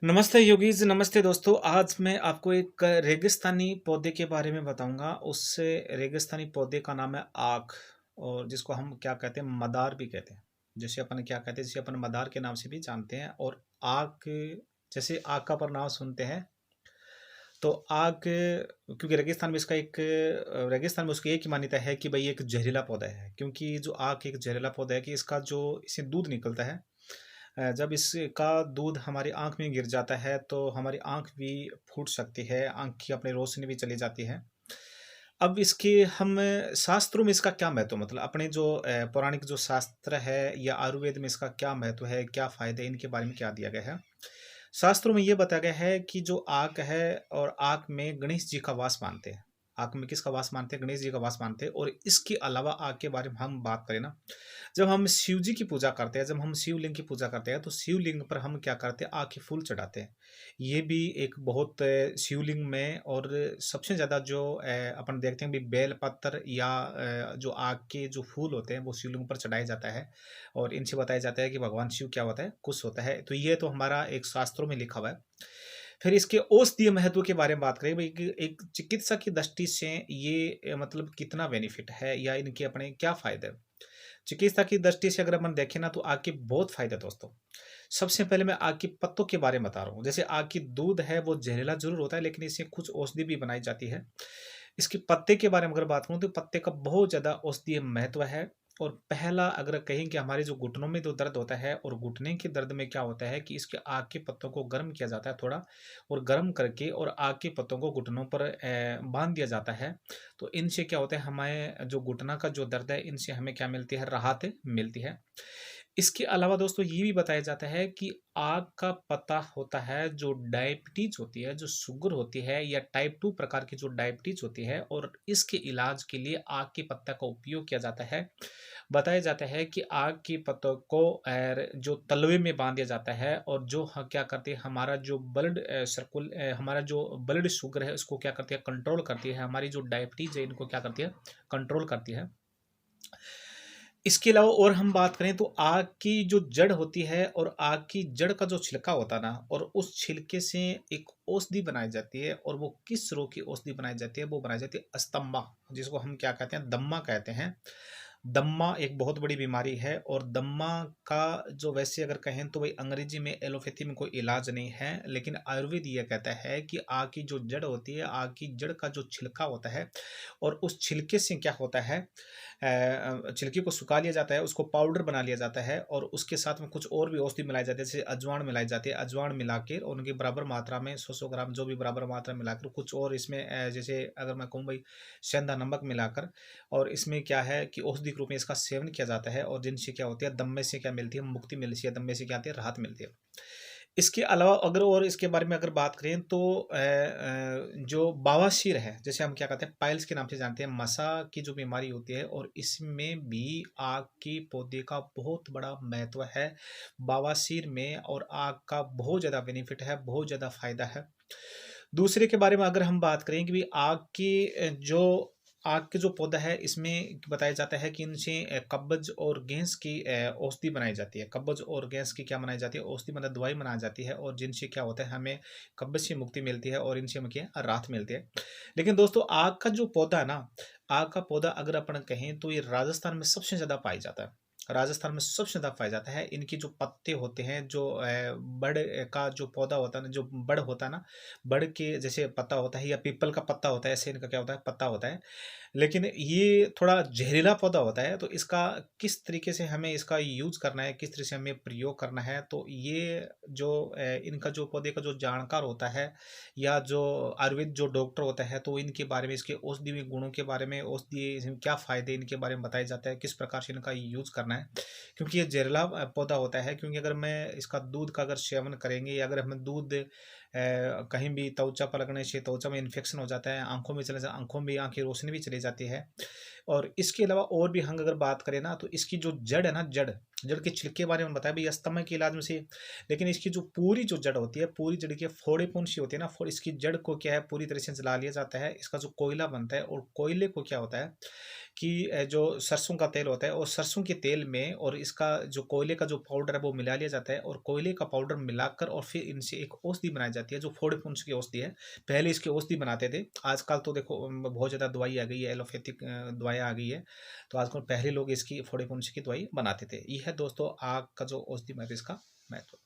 नमस्ते योगीज़, नमस्ते दोस्तों। आज मैं आपको एक रेगिस्तानी पौधे के बारे में बताऊँगा। उस रेगिस्तानी पौधे का नाम है आक और जिसको हम क्या कहते हैं मदार भी कहते हैं। जिसे अपन क्या कहते हैं, जिसे अपन मदार के नाम से भी जानते हैं और आक जैसे आक का पर नाम सुनते हैं, तो आक क्योंकि रेगिस्तान में इसका एक रेगिस्तान में उसकी एक ही मान्यता है कि भई एक ज़हरीला पौधा है। क्योंकि जो आक एक ज़हरीला पौधा है कि इसका जो इससे दूध निकलता है जब इसका दूध हमारी आँख में गिर जाता है, तो हमारी आँख भी फूट सकती है, आँख की अपनी रोशनी भी चली जाती है। अब इसके हम शास्त्रों में इसका क्या महत्व मतलब अपने जो पौराणिक जो शास्त्र है या आयुर्वेद में इसका क्या महत्व है, क्या फ़ायदे हैं, इनके बारे में क्या दिया गया है? शास्त्रों में ये बताया गया है कि जो आग है और आग में गणेश जी का वास मानते हैं। आग में किसका वास मानते हैं? गणेश जी का वास मानते हैं और इसके अलावा आग के बारे में हम बात करें ना, जब हम शिव जी की पूजा करते हैं, जब हम शिवलिंग की पूजा करते हैं, तो शिवलिंग पर हम क्या करते हैं? आग के फूल चढ़ाते हैं। ये भी एक बहुत शिवलिंग में और सबसे ज़्यादा जो अपन देखते हैं कि बेल पत्र या जो आग के जो फूल होते हैं, वो शिवलिंग पर चढ़ाया जाता है और इनसे बताया जाता है कि भगवान शिव क्या होता है? खुश होता है। तो ये तो हमारा एक शास्त्रों में लिखा हुआ है। फिर इसके औषधीय महत्व के बारे में बात करें भाई कि एक चिकित्सा की दृष्टि से ये मतलब कितना बेनिफिट है या इनके अपने क्या फ़ायदे हैं? चिकित्सा की दृष्टि से अगर अपन देखें ना तो आग के बहुत फ़ायदे हैं दोस्तों। सबसे पहले मैं आग के पत्तों के बारे में बता रहा हूँ। जैसे आग की दूध है वो ज़हरीला ज़रूर होता है लेकिन इससे कुछ औषधि भी बनाई जाती है। इसके पत्ते के बारे में अगर बात करूँ तो पत्ते का बहुत ज़्यादा औषधीय महत्व है। और पहला अगर कहें कि हमारे जो घुटनों में जो दर्द होता है और घुटने के दर्द में क्या होता है कि इसके आग के पत्तों को गर्म किया जाता है थोड़ा और गर्म करके और आग के पत्तों को घुटनों पर बाँध दिया जाता है। तो इनसे क्या होता है हमें जो घुटना का जो दर्द है इनसे हमें क्या मिलती है राहत मिलती है। इसके अलावा दोस्तों ये भी बताया जाता है कि आग का पत्ता होता है जो डायबिटीज होती है, जो शुगर होती है या टाइप 2 प्रकार की जो डायबिटीज होती है और इसके इलाज के लिए आग के पत्ता का उपयोग किया जाता है। बताया जाता है कि आग के पत्तों को जो तलवे में बाँध दिया जाता है और जो ह क्या करती है हमारा जो ब्लड हमारा जो ब्लड शुगर है उसको क्या करती है कंट्रोल करती है, हमारी जो डायबिटीज है इनको क्या करती है कंट्रोल करती है। इसके अलावा और हम बात करें तो आग की जो जड़ होती है और आग की जड़ का जो छिलका होता है ना और उस छिलके से एक औषधि बनाई जाती है और वो किस रोग की औषधि बनाई जाती है वो बनाई जाती है अस्तमा, जिसको हम क्या कहते हैं दम्मा कहते हैं। दम्मा एक बहुत बड़ी बीमारी है और दम्मा का जो वैसे अगर कहें तो भाई अंग्रेजी में एलोपैथी में कोई इलाज नहीं है लेकिन आयुर्वेद ये कहता है कि आग की जो जड़ होती है आग की जड़ का जो छिलका होता है और उस छिलके से क्या होता है छिलके को सुखा लिया जाता है, उसको पाउडर बना लिया जाता है और उसके साथ में कुछ और भी औषधि मिलाई जाती है, जैसे अजवाइन मिलाई जाती है। अजवाइन मिला के और उनकी बराबर मात्रा में 100-100 ग्राम जो भी बराबर मात्रा मिलाकर कुछ और इसमें जैसे अगर मैं कहूँ भई सेंधा नमक मिलाकर और इसमें क्या है कि औषधि के रूप में इसका सेवन किया जाता है और जिनसे क्या होती है, दम्मे से क्या मिलती है, मुक्ति मिलती है, दम्मे से क्या आती है, राहत मिलती है। इसके अलावा अगर और इसके बारे में अगर बात करें तो जो बवासीर है, जैसे हम क्या कहते हैं पाइल्स के नाम से जानते हैं, मसा की जो बीमारी होती है और इसमें भी आग के पौधे का बहुत बड़ा महत्व है। बवासीर में और आग का बहुत ज़्यादा बेनिफिट है, बहुत ज़्यादा फ़ायदा है। दूसरे के बारे में अगर हम बात करें कि भई जो आग के जो पौधा है इसमें बताया जाता है कि इनसे कब्ज़ और गैस की औषधि बनाई जाती है। कब्ज़ और गैस की क्या बनाई जाती है? औषधि मतलब दवाई बनाई जाती है और जिनसे क्या होता है हमें कब्ज़ से मुक्ति मिलती है और इनसे हमें क्या राहत मिलती है। लेकिन दोस्तों आग का जो पौधा है ना, आग का पौधा अगर अपन कहें तो ये राजस्थान में सबसे ज़्यादा पाया जाता है। राजस्थान में सबसे ज़्यादा पाया जाता है। इनकी जो पत्ते होते हैं, जो बड़ का जो पौधा होता है ना, जो बड़ होता है ना, बड़ के जैसे पत्ता होता है या पीपल का पत्ता होता है, ऐसे इनका क्या होता है पत्ता होता है। लेकिन ये थोड़ा ज़हरीला पौधा होता है, तो इसका किस तरीके से हमें इसका यूज़ करना है, किस तरह से हमें प्रयोग करना है, तो ये जो इनका जो पौधे का जो जानकार होता है या जो आयुर्वेद जो डॉक्टर होता है, तो इनके बारे में, इसके औषधीय गुणों के बारे में, औषधीय इसमें क्या फ़ायदे इनके बारे में बताया जाता है, किस प्रकार से इनका यूज़ करना है। क्योंकि ये ज़हरीला पौधा होता है, क्योंकि अगर मैं इसका दूध का अगर सेवन करेंगे या अगर हमें दूध कहीं भी त्वचा पर लगने से त्वचा में इन्फेक्शन हो जाता है, आँखों में चले जा आँखों में आँख की रोशनी भी चली जाती है। और इसके अलावा और भी हम अगर बात करें ना, तो इसकी जो जड़ है ना, जड़ के छिलके के बारे में बताया भाई, अस्थमा के इलाज में से। लेकिन इसकी जो पूरी जो जड़ होती है, पूरी जड़ की फोड़े पुंसी होती है ना, इसकी जड़ को क्या है, पूरी तरह से जला लिया जाता है। इसका जो कोयला बनता है, और कोयले को क्या होता है कि जो सरसों का तेल होता है, और सरसों के तेल में और इसका जो कोयले का जो पाउडर है वो मिला लिया जाता है, और कोयले का पाउडर मिलाकर और फिर इनसे एक औषधि बनाई जाती है, जो फोड़े पुंस की औषधि है। पहले इसकी औषधि बनाते थे, आजकल तो देखो बहुत ज़्यादा दवाई आ गई है, एलोपैथिक दवाइयाँ आ गई है। तो आजकल पहले लोग इसकी फोड़े पुंस की दवाई बनाते थे। ये है दोस्तों आग का जो औषधि महत्व, इसका महत्व।